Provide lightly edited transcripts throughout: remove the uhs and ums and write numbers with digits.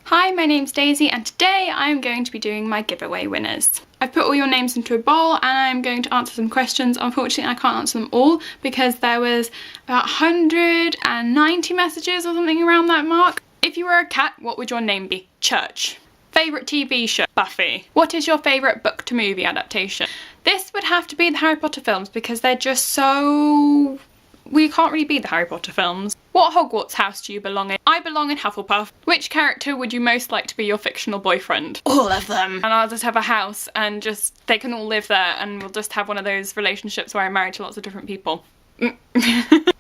Hi, my name's Daisy and today I'm going to be doing my giveaway winners. I've put all your names into a bowl and I'm going to answer some questions. Unfortunately, I can't answer them all because there was about 190 messages or something around that mark. If you were a cat, what would your name be? Church. Favourite TV show? Buffy. What is your favourite book to movie adaptation? This would have to be the Harry Potter films because they're just so... we can't really be the Harry Potter films. What Hogwarts house do you belong in? I belong in Hufflepuff. Which character would you most like to be your fictional boyfriend? All of them. And I'll just have a house and just, they can all live there and we'll just have one of those relationships where I'm married to lots of different people.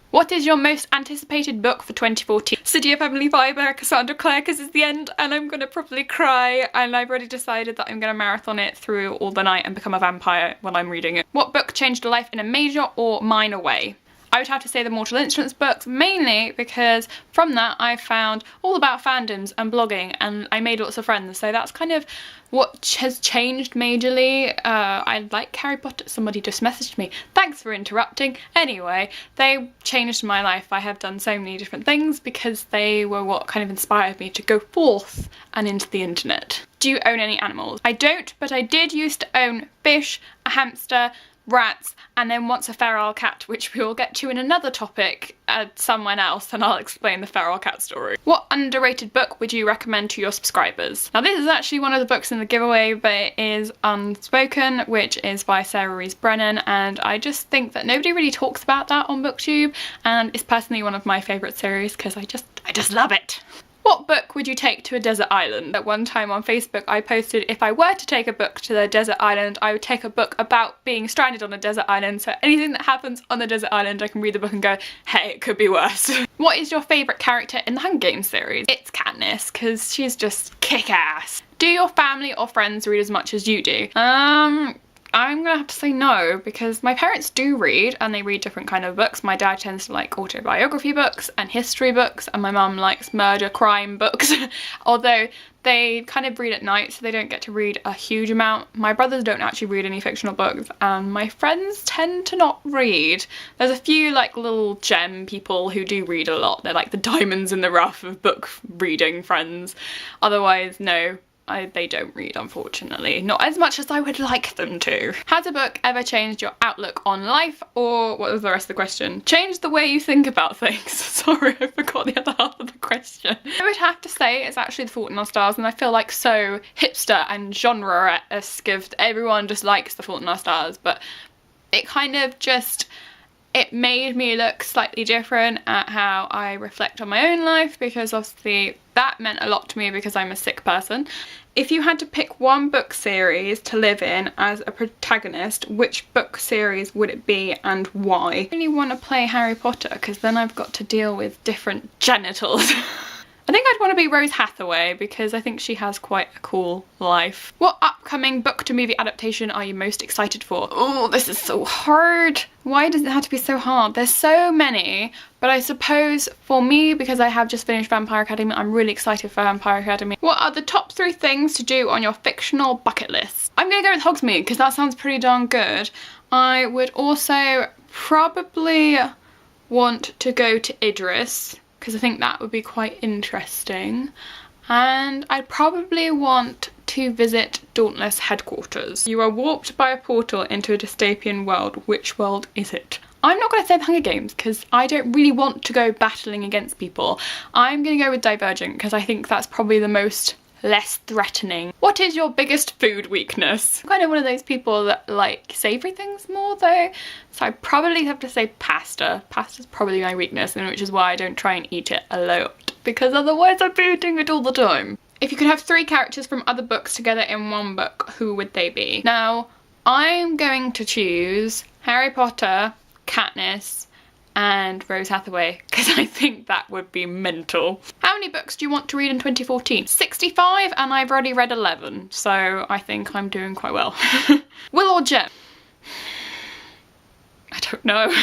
What is your most anticipated book for 2014? City of Emily Vi by Cassandra Clare, because it's the end and I'm gonna probably cry, and I've already decided that I'm gonna marathon it through all the night and become a vampire while I'm reading it. What book changed your life in a major or minor way? I would have to say the Mortal Instruments books, mainly because from that I found all about fandoms and blogging and I made lots of friends, so that's kind of what has changed majorly. I like Harry Potter. Somebody just messaged me. Thanks for interrupting. Anyway, they changed my life. I have done so many different things because they were what kind of inspired me to go forth and into the internet. Do you own any animals? I don't, but I did used to own fish, a hamster, rats, and then once a feral cat, which we will get to in another topic someone else, and I'll explain the feral cat story. What underrated book would you recommend to your subscribers? Now this is actually one of the books in the giveaway, but it is Unspoken, which is by Sarah Rees Brennan, and I just think that nobody really talks about that on BookTube, and it's personally one of my favourite series because I just love it. What book would you take to a desert island? At one time on Facebook I posted if I were to take a book to the desert island, I would take a book about being stranded on a desert island, so anything that happens on the desert island I can read the book and go, hey, it could be worse. What is your favourite character in the Hunger Games series? It's Katniss, because she's just kick-ass. Do your family or friends read as much as you do? I'm gonna have to say no, because my parents do read and they read different kind of books. My dad tends to like autobiography books and history books, and my mum likes murder crime books, although they kind of read at night so they don't get to read a huge amount. My brothers don't actually read any fictional books and my friends tend to not read. There's a few like little gem people who do read a lot. They're like the diamonds in the rough of book reading friends. Otherwise, no. They don't read, unfortunately. Not as much as I would like them to. Has a book ever changed your outlook on life? Or what was the rest of the question? Changed the way you think about things. Sorry, I forgot the other half of the question. I would have to say it's actually The Fault in Our Stars, and I feel like so hipster and genre-esque. Everyone just likes The Fault in Our Stars, but it kind of just... it made me look slightly different at how I reflect on my own life, because obviously that meant a lot to me because I'm a sick person. If you had to pick one book series to live in as a protagonist, which book series would it be and why? I really want to play Harry Potter because then I've got to deal with different genitals. I think I'd want to be Rose Hathaway because I think she has quite a cool life. What upcoming book to movie adaptation are you most excited for? Oh, this is so hard. Why does it have to be so hard? There's so many, but I suppose for me, because I have just finished Vampire Academy, I'm really excited for Vampire Academy. What are the top 3 things to do on your fictional bucket list? I'm gonna go with Hogsmeade because that sounds pretty darn good. I would also probably want to go to Idris, because I think that would be quite interesting. And I'd probably want to visit Dauntless headquarters. You are warped by a portal into a dystopian world. Which world is it? I'm not going to say the Hunger Games because I don't really want to go battling against people. I'm going to go with Divergent because I think that's probably the most less threatening. What is your biggest food weakness? I'm kind of one of those people that like savoury things more though, so I probably have to say pasta. Pasta's probably my weakness, and which is why I don't try and eat it a lot, because otherwise I'd be eating it all the time. If you could have 3 characters from other books together in one book, who would they be? Now, I'm going to choose Harry Potter, Katniss, and Rose Hathaway, because I think that would be mental. How many books do you want to read in 2014? 65, and I've already read 11, so I think I'm doing quite well. Will or Gem? I don't know.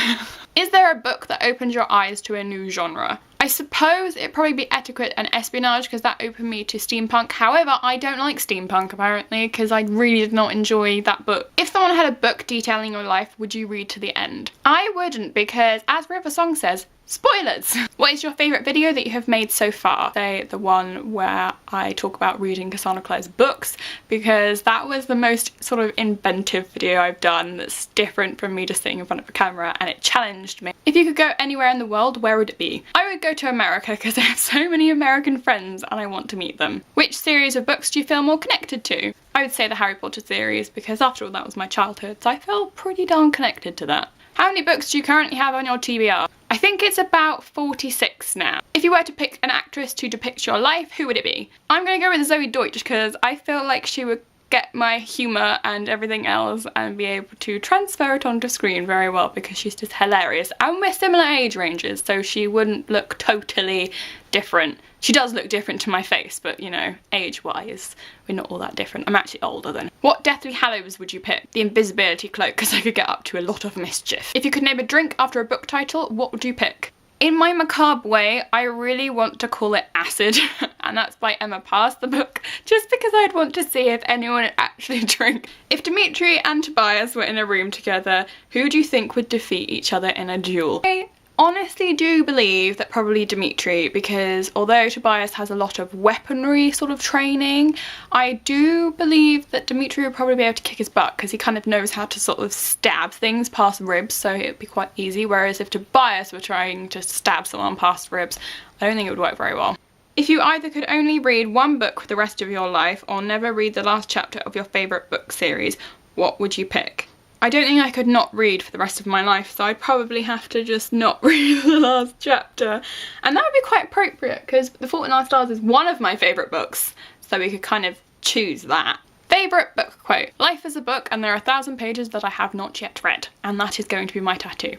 Is there a book that opened your eyes to a new genre? I suppose it'd probably be Etiquette and Espionage because that opened me to steampunk. However, I don't like steampunk apparently because I really did not enjoy that book. If someone had a book detailing your life, would you read to the end? I wouldn't, because as River Song says, Spoilers! What is your favourite video that you have made so far? Say the one where I talk about reading Cassandra Clare's books, because that was the most sort of inventive video I've done that's different from me just sitting in front of a camera, and it challenged me. If you could go anywhere in the world, where would it be? I would go to America because I have so many American friends and I want to meet them. Which series of books do you feel more connected to? I would say the Harry Potter series, because after all that was my childhood, so I feel pretty darn connected to that. How many books do you currently have on your TBR? I think it's about 46 now. If you were to pick an actress to depict your life, who would it be? I'm gonna go with Zoe Deutsch because I feel like she would get my humour and everything else and be able to transfer it onto screen very well because she's just hilarious. And we're similar age ranges, so she wouldn't look totally different. She does look different to my face, but you know, age-wise, we're not all that different. I'm actually older than. What Deathly Hallows would you pick? The invisibility cloak, because I could get up to a lot of mischief. If you could name a drink after a book title, what would you pick? In my macabre way, I really want to call it Acid, and that's by Emma Pass, the book, just because I'd want to see if anyone would actually drink. If Dimitri and Tobias were in a room together, who do you think would defeat each other in a duel? I honestly do believe that probably Dimitri, because although Tobias has a lot of weaponry sort of training, I do believe that Dimitri would probably be able to kick his butt because he kind of knows how to sort of stab things past ribs, so it would be quite easy, whereas if Tobias were trying to stab someone past ribs, I don't think it would work very well. If you either could only read one book for the rest of your life or never read the last chapter of your favourite book series, what would you pick? I don't think I could not read for the rest of my life, so I'd probably have to just not read the last chapter. And that would be quite appropriate because The Fault in Our Stars is one of my favourite books, so we could kind of choose that. Favourite book quote. Life is a book and there are 1,000 pages that I have not yet read, and that is going to be my tattoo.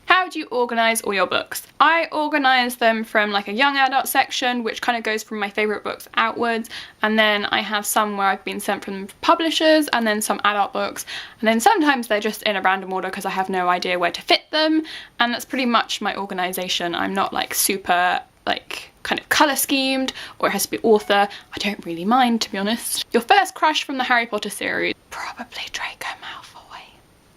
How do you organise all your books? I organise them from like a young adult section, which kind of goes from my favourite books outwards, and then I have some where I've been sent from publishers, and then some adult books, and then sometimes they're just in a random order because I have no idea where to fit them, and that's pretty much my organisation. I'm not like super like kind of colour schemed, or it has to be author. I don't really mind, to be honest. Your first crush from the Harry Potter series? Probably Draco Malfoy.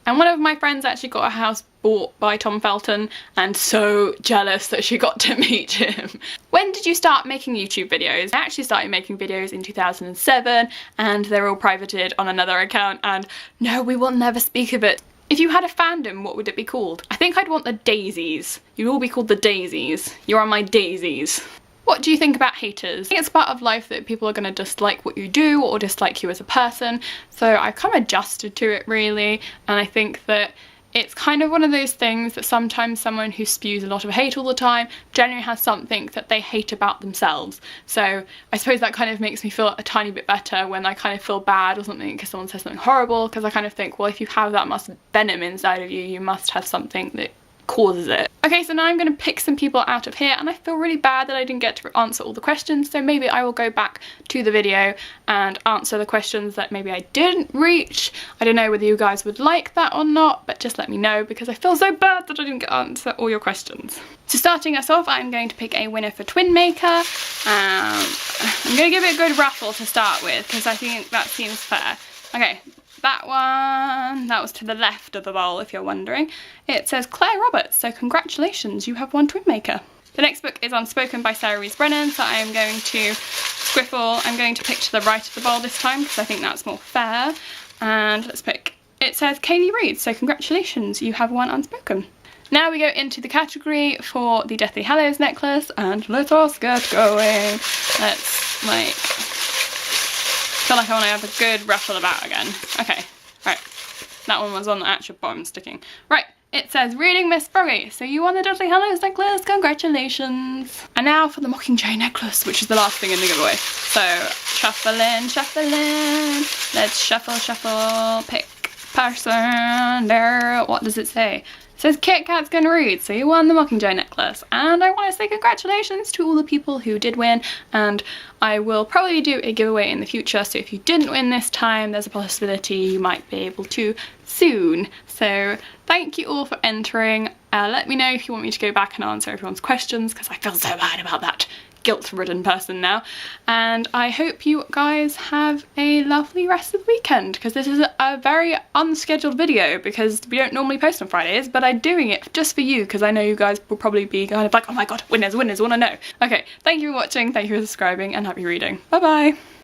And one of my friends actually got a house bought by Tom Felton, and so jealous that she got to meet him. When did you start making YouTube videos? I actually started making videos in 2007, and they're all privated on another account, and no, we will never speak of it. If you had a fandom, what would it be called? I think I'd want the Daisies. You'd all be called the Daisies. You're on my daisies. What do you think about haters? I think it's part of life that people are going to dislike what you do or dislike you as a person, so I've kind of adjusted to it really, and I think that it's kind of one of those things that sometimes someone who spews a lot of hate all the time generally has something that they hate about themselves. So I suppose that kind of makes me feel a tiny bit better when I kind of feel bad or something because someone says something horrible, because I kind of think, well, if you have that much venom inside of you, you must have something that causes it. Okay, so now I'm going to pick some people out of here, and I feel really bad that I didn't get to answer all the questions, so maybe I will go back to the video and answer the questions that maybe I didn't reach. I don't know whether you guys would like that or not, but just let me know because I feel so bad that I didn't get to answer all your questions. So starting us off, I'm going to pick a winner for Twin Maker. I'm going to give it a good raffle to start with because I think that seems fair. Okay. That one, that was to the left of the bowl if you're wondering. It says Claire Roberts, so congratulations, you have won Twin Maker. The next book is Unspoken by Sarah Rees Brennan, so I am going to squiffle, I'm going to pick to the right of the bowl this time because I think that's more fair. And let's pick, it says Kaylee Reed, so congratulations, you have won Unspoken. Now we go into the category for the Deathly Hallows necklace, and let us get going. Let's like, I feel like I want to have a good ruffle about again. Okay, right. That one was on the actual bottom sticking. Right, it says Reading Miss Froggy. So you won the Deathly Hallows necklace, congratulations. And now for the Mockingjay necklace, which is the last thing in the giveaway. So shuffling, shuffling. Let's shuffle, shuffle, pick person there. What does it say? It says Kit Kat's gonna read, so you won the Mockingjay necklace. And I want to say congratulations to all the people who did win, and I will probably do a giveaway in the future, so if you didn't win this time, there's a possibility you might be able to soon. So thank you all for entering. Let me know if you want me to go back and answer everyone's questions, because I feel so bad about that guilt-ridden person now, and I hope you guys have a lovely rest of the weekend, because this is a very unscheduled video because we don't normally post on Fridays, but I'm doing it just for you because I know you guys will probably be kind of like, oh my god, winners, winners, want to know. Okay, thank you for watching, thank you for subscribing, and happy reading. Bye bye!